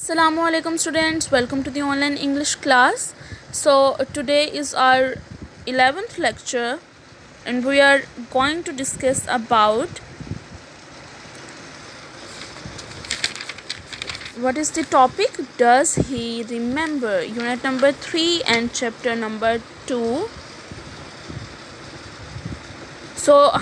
Assalamu alaikum students, welcome to the online English class. So today is our 11th lecture and we are going to discuss about what is the topic, does he remember, unit number 3 and chapter number 2. So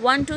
1 2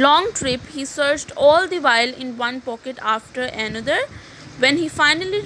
long trip he searched all the while in one pocket after another. when he finally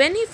when he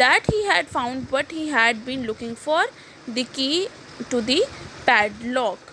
that he had found what he had been looking for, the key to the padlock.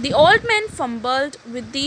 The old man fumbled with the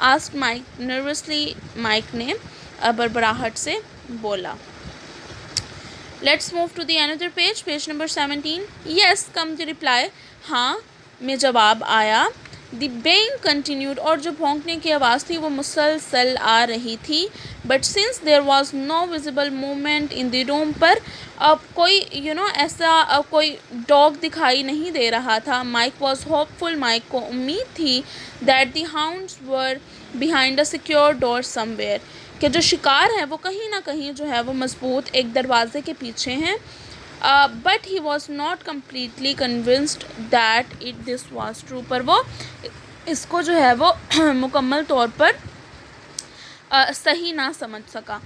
asked Mike nervously. Mike نے بڑبڑاہٹ سے بولا. Let's move to the another page, page number 17. Yes, come the reply. ہاں میں جواب آیا. The baying continued. اور جو بھونکنے کی آواز تھی وہ مسلسل آ رہی تھی. But since there was no visible movement in the room, پر اب کوئی ایسا کوئی ڈاگ دکھائی نہیں دے رہا تھا. Mike was hopeful. Mike کو امید تھی that the hounds were behind a secure door somewhere. کہ جو شکار ہیں وہ کہیں نہ کہیں جو ہے وہ مضبوط ایک دروازے کے پیچھے ہیں. But he was not completely convinced that this was true. پر وہ اس کو جو ہے وہ مکمل طور پر صحیح نہ سمجھ سکا.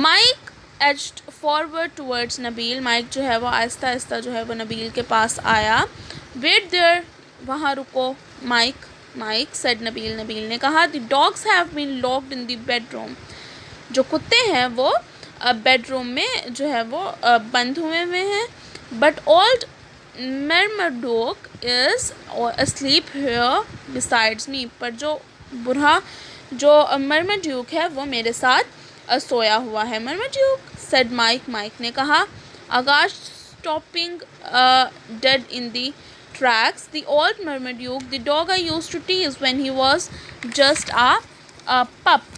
Mike edged forward towards نبیل. Mike جو ہے وہ آہستہ آہستہ جو ہے وہ نبیل کے پاس آیا. Wait there. وہاں رکو. Mike said نبیل. نبیل نے کہا the dogs have been locked in the bedroom. جو کتے ہیں وہ بیڈ روم میں جو ہے وہ بند ہوئے ہیں. But old Marmaduke is asleep here besides me. پر جو بوڑھا جو مرمڈیوک ہے وہ میرے ساتھ سویا ہوا ہے. Marmaduke said Mike. Mike نے کہا. Aghast stopping dead in the tracks. The old Marmaduke, the dog I used to tease when he was just a pup.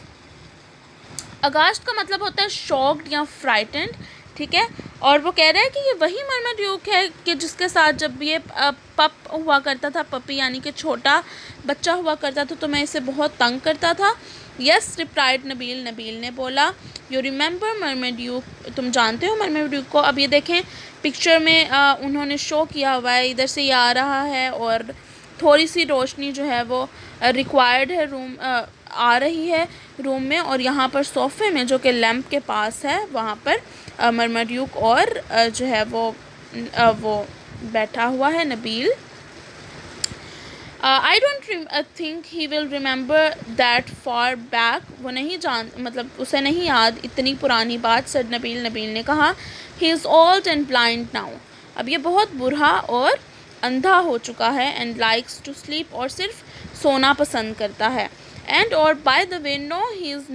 اگاسٹ کا مطلب ہوتا ہے شاکڈ یا فرائٹنڈ. ٹھیک ہے. اور وہ کہہ رہا ہے کہ یہ وہی مرمڈیوک ہے کہ جس کے ساتھ جب یہ پپ ہوا کرتا تھا, پپی یعنی کہ چھوٹا بچہ ہوا کرتا تھا, تو میں اسے بہت تنگ کرتا تھا. یس ریپلائڈ نبیل. نبیل نے بولا. You remember Marmaduke. تم جانتے ہو مرمڈیوک کو. اب یہ دیکھیں پکچر میں انہوں نے شو کیا ہوا ہے. ادھر سے یہ آ رہا ہے اور تھوڑی سی روشنی جو ہے وہ ریکوائرڈ ہے روم آ رہی ہے روم میں, اور یہاں پر صوفے میں جو کہ لیمپ کے پاس ہے وہاں پر مرمڈیوک اور جو ہے وہ بیٹھا ہوا ہے نبیل. I don't think he will remember that far back. وہ نہیں مطلب اسے نہیں یاد اتنی پرانی بات. said نبیل. نبیل نے کہا. He is old and blind now. اب یہ بہت بوڑھا اور اندھا ہو چکا ہے. and likes to sleep. اور صرف سونا پسند کرتا ہے. and or by the way no he is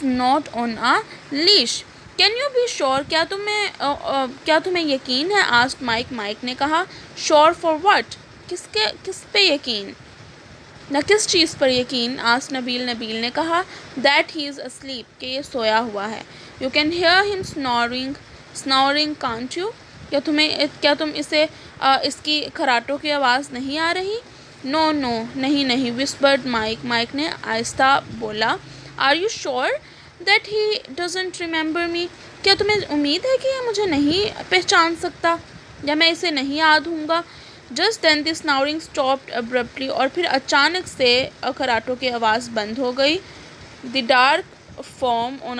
not on a leash. Can you be sure. کیا تمہیں یقین ہے. asked Mike. Mike نے کہا. sure for what. کس پہ یقین, نہ کس چیز پر یقین. asked نبیل. نبیل نے کہا. that he is asleep. کہ یہ سویا ہوا ہے. you can hear him snoring can't you. کیا تم اسے اس کی خراٹوں کی آواز نہیں آ رہی. no نہیں whispered Mike. Mike نے آہستہ بولا. are you sure that he doesn't remember me. کیا تمہیں امید ہے کہ یہ مجھے نہیں پہچان سکتا یا میں اسے نہیں یاد ہوں گا. just then the snoring stopped abruptly. اور پھر اچانک سے خراٹوں کی آواز بند ہو گئی. the dark form on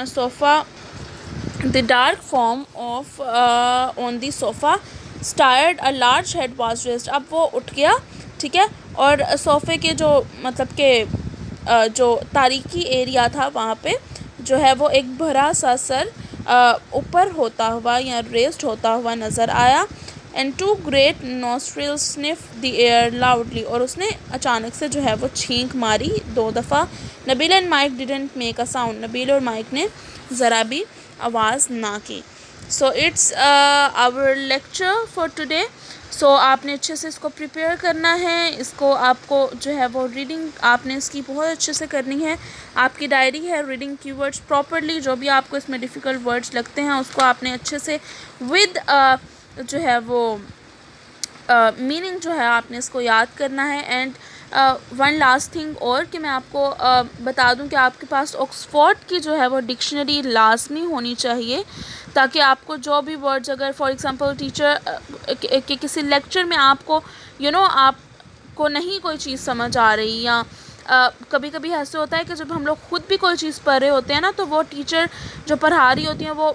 the sofa stirred. a large head was raised. اب وہ اٹھ گیا. ٹھیک ہے. اور صوفے کے جو مطلب کہ جو تاریکی ایریا تھا وہاں پہ جو ہے وہ ایک بھرا سا سر اوپر ہوتا ہوا یا ریزڈ ہوتا ہوا نظر آیا. and two great nostrils sniffed the air loudly. اور اس نے اچانک سے جو ہے وہ چھینک ماری 2 دفعہ. نبیل and Mike didn't make a sound. نبیل اور مائک نے ذرا بھی آواز نہ کی. so it's our lecture for today. سو آپ نے اچھے سے اس کو پریپیئر کرنا ہے. اس کو آپ کو جو ہے وہ ریڈنگ آپ نے اس کی بہت اچھے سے کرنی ہے. آپ کی ڈائری ہے ریڈنگ کی ورڈز پراپرلی. جو بھی آپ کو اس میں ڈیفیکلٹ ورڈز لگتے ہیں اس کو آپ نے اچھے سے ود جو ہے وہ میننگ جو ہے آپ نے اس کو یاد کرنا ہے. اینڈ ون لاسٹ تھنگ اور کہ میں آپ کو بتا دوں کہ آپ کے پاس آکسفورڈ کی جو ہے وہ ڈکشنری لازمی ہونی چاہیے, تاکہ آپ کو جو بھی ورڈز اگر فار ایگزامپل ٹیچر کے کسی لیکچر میں آپ کو آپ کو نہیں کوئی چیز سمجھ آ رہی, یا کبھی کبھی ایسے ہوتا ہے کہ جب ہم لوگ خود بھی کوئی چیز پڑھ رہے ہوتے ہیں نا, تو وہ ٹیچر جو پڑھا رہی ہوتی ہیں وہ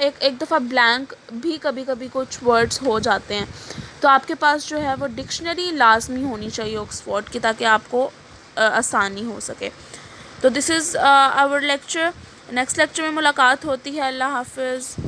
ایک دفعہ بلینک بھی کبھی کبھی کچھ ورڈز ہو جاتے ہیں. تو آپ کے پاس جو ہے وہ ڈکشنری لازمی ہونی چاہیے آکسفورڈ کی, تاکہ آپ کو آسانی ہو سکے. تو دس از آور لیکچر. نیکسٹ لیکچر میں ملاقات ہوتی ہے. اللہ حافظ.